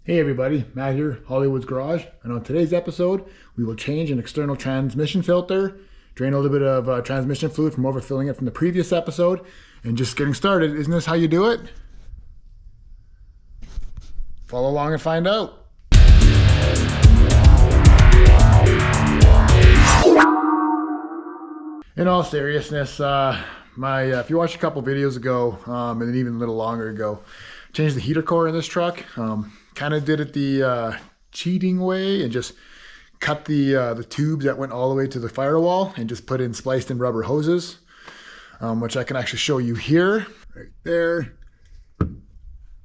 Hey everybody, Matt here, Hollywood's Garage, and on today's episode, we will change an external transmission filter, drain a little bit of transmission fluid from overfilling it from the previous episode, and just getting started. Isn't this how you do it? Follow along and find out. In all seriousness, if you watched a couple videos ago, and then even a little longer ago, changed the heater core in this truck. Kind of did it the cheating way and just cut the tubes that went all the way to the firewall and just put in spliced in rubber hoses, which I can actually show you here, right there. You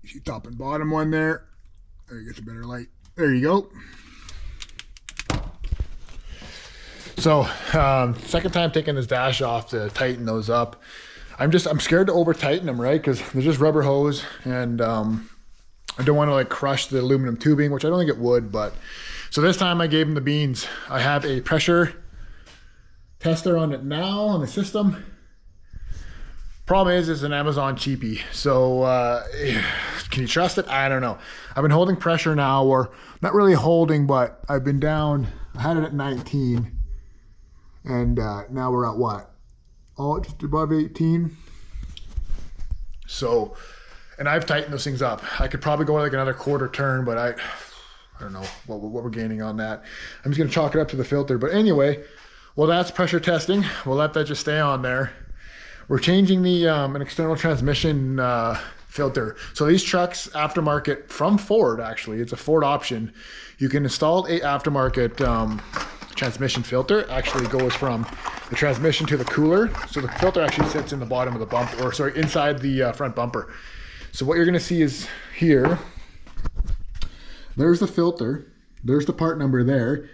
see top and bottom one there. There you get the better light. There you go. So second time taking this dash off to tighten those up. I'm scared to over tighten them, right? Because they're just rubber hose, and I don't want to like crush the aluminum tubing, which I don't think it would, but so this time I gave them the beans. I have a pressure tester on it now on the system. Problem is, it's an Amazon cheapie. So can you trust it? I don't know. I've been holding pressure now, or not really holding, but I've been down. I had it at 19, and now we're at what? Oh, just above 18. So, and I've tightened those things up. I could probably go like another quarter turn, but I don't know what we're gaining on that. I'm just gonna chalk it up to the filter. But anyway, well, that's pressure testing. We'll let that just stay on there. We're changing the an external transmission filter. So these trucks, aftermarket from Ford, actually, it's a Ford option. You can install a aftermarket transmission filter. Actually goes from the transmission to the cooler. So the filter actually sits in the bottom of the bumper, or sorry, inside the front bumper. So what you're gonna see is here, there's the filter, there's the part number there,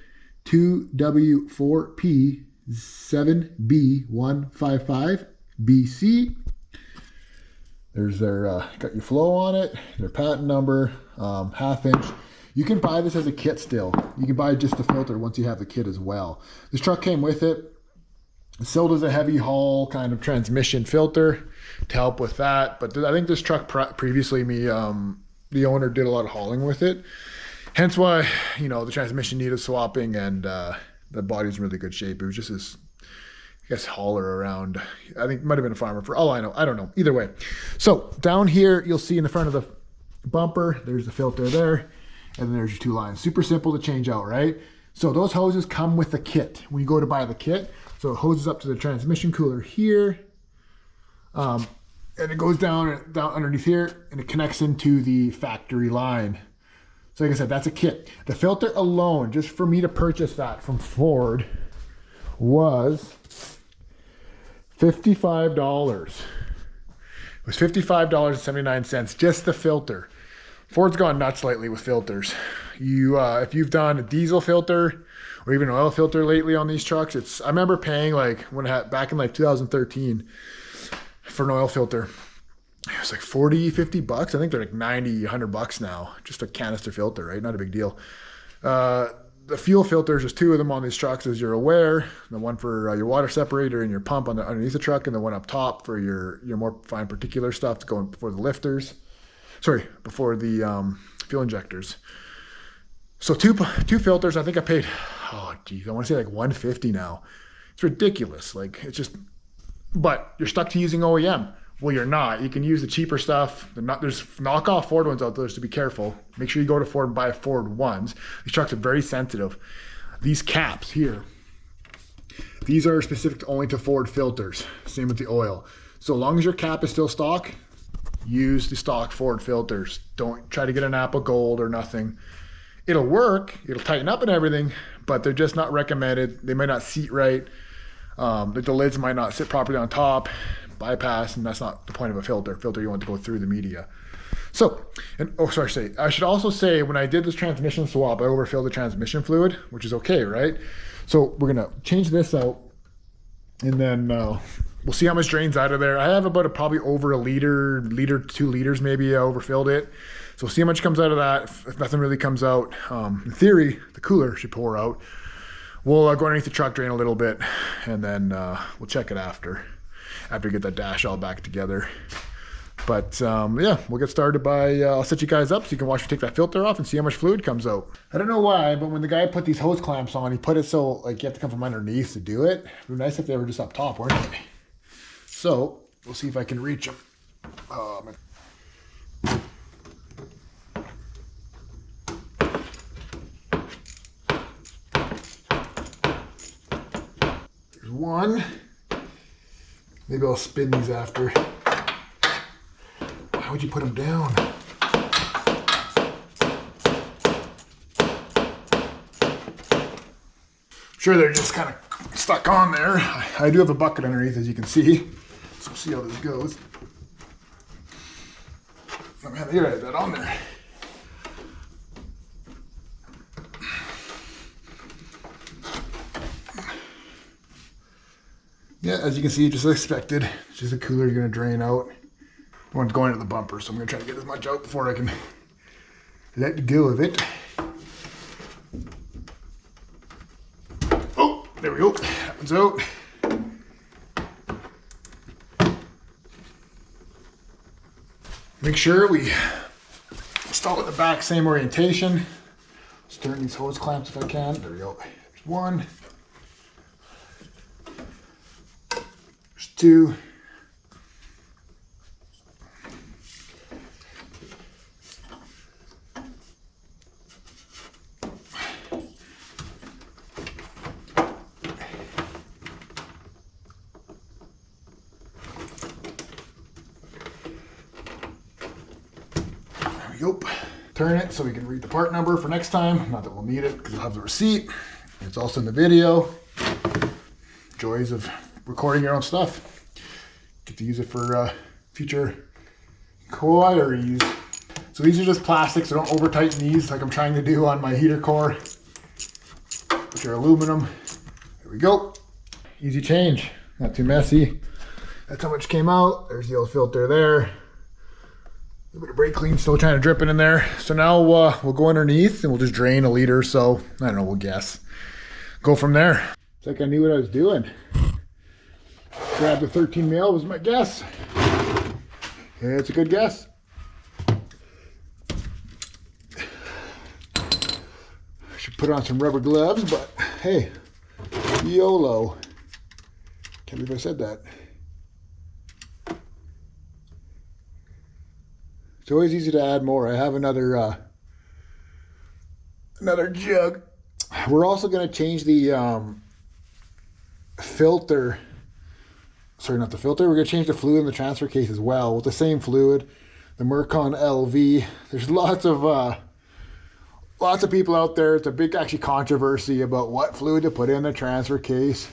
2W4P7B155BC. There's their, got your flow on it, their patent number, half inch. You can buy this as a kit still. You can buy just the filter once you have the kit as well. This truck came with it. It still does a heavy haul kind of transmission filter to help with that. But I think this truck previously, the owner did a lot of hauling with it. Hence why, the transmission needed swapping, and the body's in really good shape. It was just this, I guess, hauler around. I think it might have been a farmer for all I know. I don't know. Either way. So down here, you'll see in the front of the bumper, there's the filter there. And then there's your two lines. Super simple to change out, right? So those hoses come with the kit when you go to buy the kit. So it hoses up to the transmission cooler here. And it goes down underneath here, and it connects into the factory line. So like I said, that's a kit. The filter alone, just for me to purchase that from Ford, was $55. It was $55.79, just the filter. Ford's gone nuts lately with filters. If you've done a diesel filter or even an oil filter lately on these trucks, I remember paying back in 2013 for an oil filter. It was like 40, 50 bucks. I think they're like 90, 100 bucks now. Just a canister filter, right? Not a big deal. The fuel filters, there's two of them on these trucks, as you're aware. The one for your water separator and your pump underneath the truck, and the one up top for your more fine particular stuff to go in before the lifters. Sorry, before the fuel injectors. So two filters. I think I paid, I want to say like $150 now. It's ridiculous. But you're stuck to using OEM. Well, you're not. You can use the cheaper stuff. There's knockoff Ford ones out there, so be careful. Make sure you go to Ford and buy Ford ones. These trucks are very sensitive. These caps here, these are specific only to Ford filters. Same with the oil. So long as your cap is still stock, use the stock Ford filters. Don't try to get an Apple Gold or nothing. It'll work, it'll tighten up and everything, but they're just not recommended. They might not seat right. The lids might not sit properly on top, bypass, and that's not the point of a filter. Filter, you want to go through the media. So, I should also say, when I did this transmission swap, I overfilled the transmission fluid, which is okay, right? So we're gonna change this out, and then we'll see how much drains out of there. I have about probably over a liter, 2 liters maybe. I overfilled it. So we'll see how much comes out of that. If nothing really comes out, in theory, the cooler should pour out. We'll go underneath the truck, drain a little bit, and then we'll check it after we get that dash all back together. But yeah, we'll get started by, I'll set you guys up so you can watch me take that filter off and see how much fluid comes out. I don't know why, but when the guy put these hose clamps on, he put it so like you have to come from underneath to do it. It would be nice if they were just up top, weren't they? So we'll see if I can reach them. There's one. Maybe I'll spin these after. Why would you put them down? I'm sure they're just kind of stuck on there. I do have a bucket underneath, as you can see. So we'll see how this goes. Oh man, you had that on there. Yeah, as you can see, just as expected. It's just a cooler you're gonna drain out. One's going to the bumper, so I'm gonna try to get as much out before I can let go of it. Oh, there we go. That one's out. Make sure we install it at the back, same orientation. Let's turn these hose clamps if I can. There we go. There's one. There's two. Yep. Turn it so we can read the part number for next time. Not that we'll need it because we'll have the receipt. It's also in the video. Joys of recording your own stuff. Get to use it for future inquiries. So these are just plastic, so don't over tighten these like I'm trying to do on my heater core, which are aluminum. There we go. Easy change, not too messy. That's how much came out. There's the old filter there. A little bit of brake clean still trying to drip it in there. So now we'll go underneath and we'll just drain a liter or so. I don't know, we'll guess. Go from there. It's like I knew what I was doing. Grab the 13 mil was my guess. Yeah, it's a good guess. Should put on some rubber gloves, but hey, YOLO. Can't believe I said that. It's always easy to add more. I have another jug. We're also going to change the filter. Sorry, not the filter. We're going to change the fluid in the transfer case as well with the same fluid, the Mercon LV. There's lots of people out there. It's a big actually controversy about what fluid to put in the transfer case.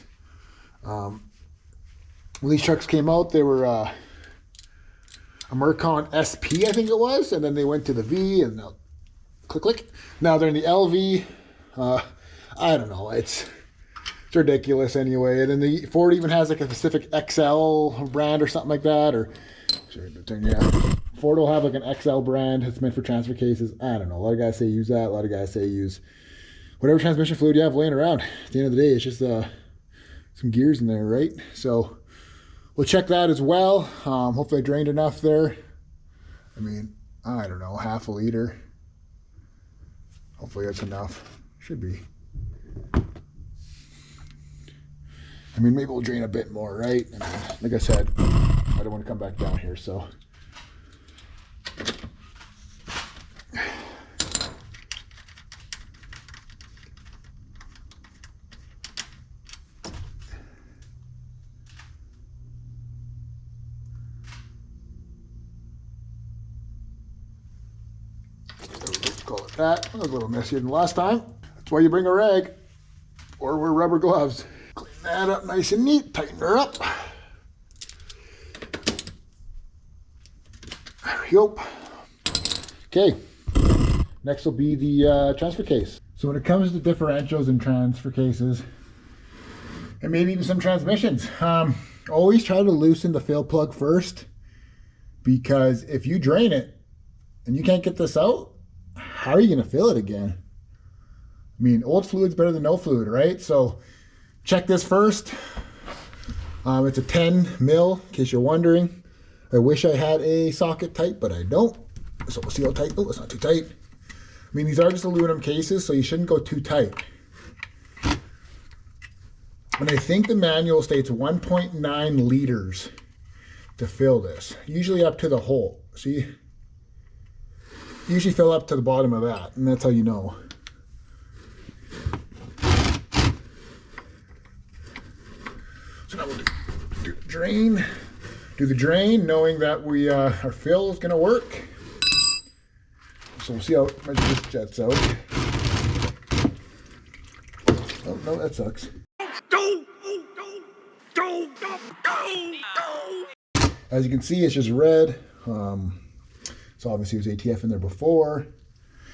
When these trucks came out, they were a Mercon SP, I think it was, and then they went to the V, and now, click. Now they're in the LV. I don't know. It's ridiculous anyway. And then the Ford even has like a specific XL brand or something like that. Or Ford will have like an XL brand. It's meant for transfer cases. I don't know. A lot of guys say use that. A lot of guys say use whatever transmission fluid you have laying around. At the end of the day, it's just some gears in there, right? So we'll check that as well. Hopefully I drained enough there. I mean, I don't know, half a liter. Hopefully that's enough. Should be. I mean, maybe we'll drain a bit more, right? I mean, like I said, I don't want to come back down here, so. Let's call it that. That was a little messier than last time. That's why you bring a rag or wear rubber gloves. Clean that up nice and neat, tighten her up. There we go. Okay, next will be the transfer case. So when it comes to differentials and transfer cases, and maybe even some transmissions, always try to loosen the fill plug first, because if you drain it and you can't get this out, how are you going to fill it again? I mean, old fluid's better than no fluid, right? So check this first. It's a 10 mil, in case you're wondering. I wish I had a socket type, but I don't. So we'll see how tight. Oh, it's not too tight. I mean, these are just aluminum cases, so you shouldn't go too tight. And I think the manual states 1.9 liters to fill this. Usually up to the hole. See? Usually fill up to the bottom of that, and that's how you know. So now we'll do the drain. Do the drain, knowing that we our fill is going to work. So we'll see how much this jets out. Oh no, that sucks. As you can see, it's just red. So obviously there's ATF in there before.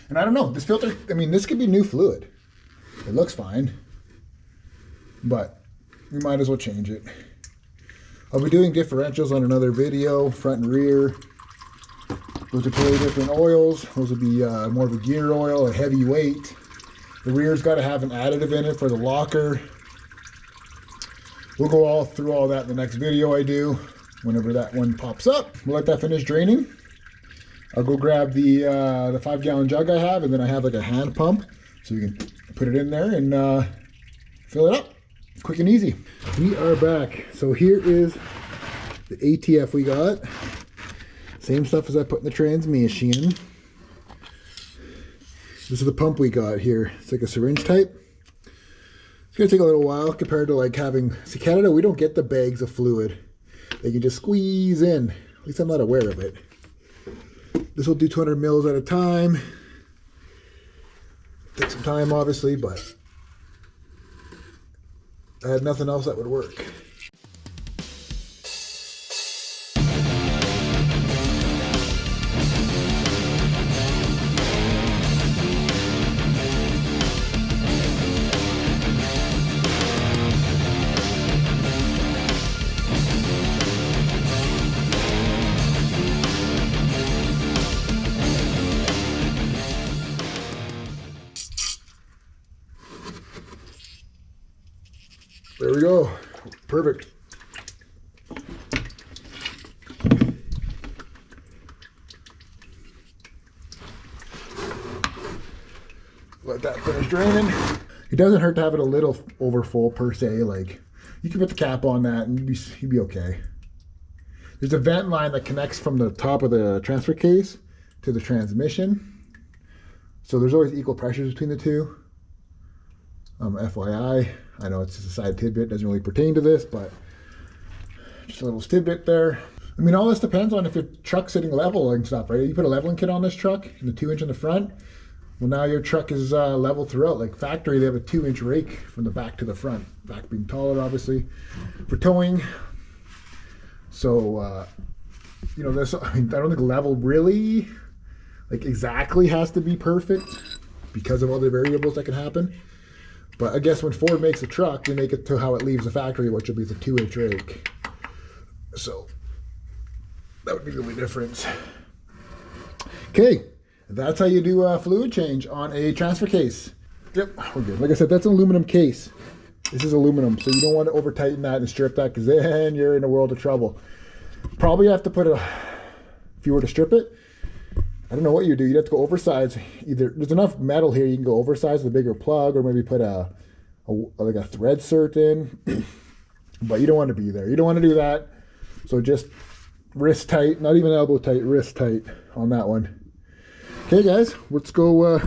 And I don't know, this filter, I mean, this could be new fluid. It looks fine, but we might as well change it. I'll be doing differentials on another video, front and rear. Those are totally different oils. Those will be more of a gear oil, a heavy weight. The rear's got to have an additive in it for the locker. We'll go all through all that in the next video I do, whenever that one pops up. We'll let that finish draining. I'll go grab the 5-gallon jug I have, and then I have like a hand pump, so you can put it in there and fill it up. Quick and easy. We are back. So here is the ATF we got. Same stuff as I put in the transmission. This is the pump we got here. It's like a syringe type. It's gonna take a little while compared to like having, see, Canada, we don't get the bags of fluid. They can just squeeze in. At least I'm not aware of it. This will do 200 mils at a time. Take some time, obviously, but I had nothing else that would work. There we go. Perfect. Let that finish draining. It doesn't hurt to have it a little over full per se. Like, you can put the cap on that and you'd be okay. There's a vent line that connects from the top of the transfer case to the transmission. So there's always equal pressures between the two. FYI, I know it's just a side tidbit, doesn't really pertain to this, but just a little tidbit there. I mean, all this depends on if your truck's sitting level and stuff, right? You put a leveling kit on this truck and the 2-inch in the front. Well, now your truck is level throughout. Like factory, they have a 2-inch rake from the back to the front. Back being taller, obviously, for towing. So, you know, this, I mean, I don't think level really, like, exactly has to be perfect because of all the variables that can happen. But I guess when Ford makes a truck, they make it to how it leaves the factory, which will be the 2-inch rake. So that would be the only difference. Okay, that's how you do a fluid change on a transfer case. Yep, we're good. Like I said, that's an aluminum case. This is aluminum, so you don't want to over tighten that and strip that, because then you're in a world of trouble. Probably have to put a, if you were to strip it, I don't know what you do. You'd have to go oversize. Either there's enough metal here, you can go oversize with a bigger plug, or maybe put like a thread cert in. But you don't want to be there. You don't want to do that. So just wrist tight, not even elbow tight, wrist tight on that one. Okay, guys, let's go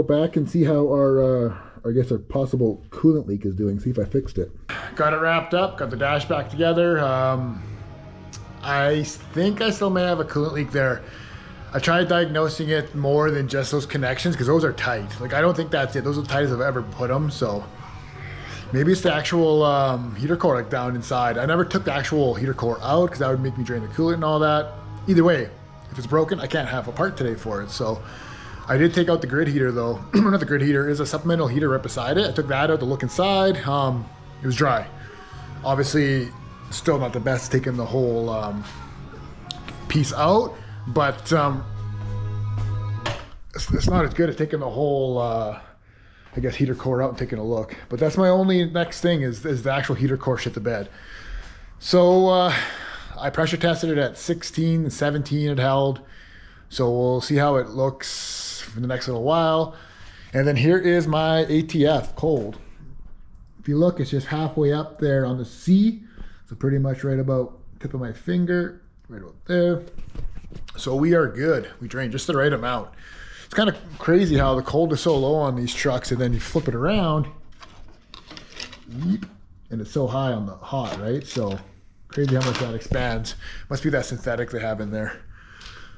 back and see how our I guess our possible coolant leak is doing. See if I fixed it. Got it wrapped up. Got the dash back together. I think I still may have a coolant leak there. I tried diagnosing it more than just those connections, because those are tight. Like, I don't think that's it. Those are the tightest I've ever put them. So maybe it's the actual heater core, like, down inside. I never took the actual heater core out, because that would make me drain the coolant and all that. Either way, if it's broken, I can't have a part today for it. So I did take out the grid heater though. Not the grid heater, is a supplemental heater right beside it. I took that out to look inside. It was dry. Obviously, still not the best taking the whole piece out. But it's not as good as taking the whole, I guess, heater core out and taking a look. But that's my only next thing is the actual heater core shit to bed. So I pressure tested it at 16, 17 it held. So we'll see how it looks for the next little while. And then here is my ATF cold. If you look, it's just halfway up there on the C. So pretty much right about tip of my finger, right about there. So we are good. We drained just the right amount. It's kind of crazy how the cold is so low on these trucks, and then you flip it around and it's so high on the hot, right? So crazy how much that expands. Must be that synthetic they have in there.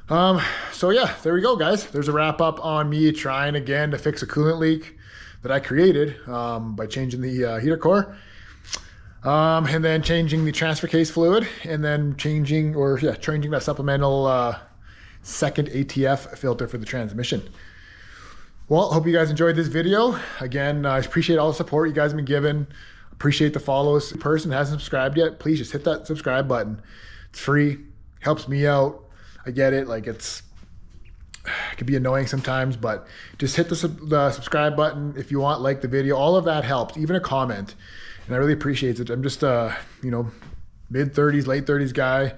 So yeah, there we go, guys. There's a wrap up on me trying again to fix a coolant leak that I created by changing the heater core, and then changing the transfer case fluid, and then changing that supplemental second ATF filter for the transmission. Well, hope you guys enjoyed this video. Again, I appreciate all the support you guys have been giving. Appreciate the follows. If the person hasn't subscribed yet, please just hit that subscribe button. It's free, helps me out. I get it, like it can be annoying sometimes, but just hit the subscribe button if you want, like the video. All of that helps, even a comment, and I really appreciate it. I'm just a mid-30s, late 30s guy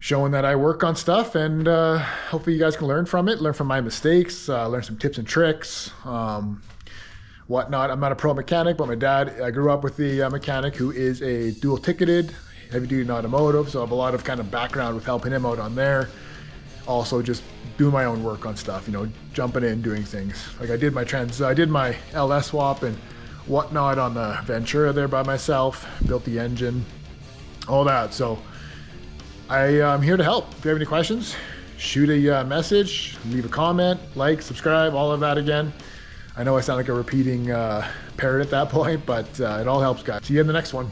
showing that I work on stuff, and hopefully you guys can learn from it, learn from my mistakes, learn some tips and tricks, whatnot. I'm not a pro mechanic, but my dad, I grew up with the mechanic who is a dual ticketed heavy duty and automotive, so I have a lot of kind of background with helping him out on there. Also just doing my own work on stuff, jumping in, doing things. Like I did my LS swap and whatnot on the Ventura there by myself, built the engine, all that. So I'm here to help. If you have any questions, shoot a message, leave a comment, like, subscribe, all of that again. I know I sound like a repeating parrot at that point, but it all helps, guys. See you in the next one.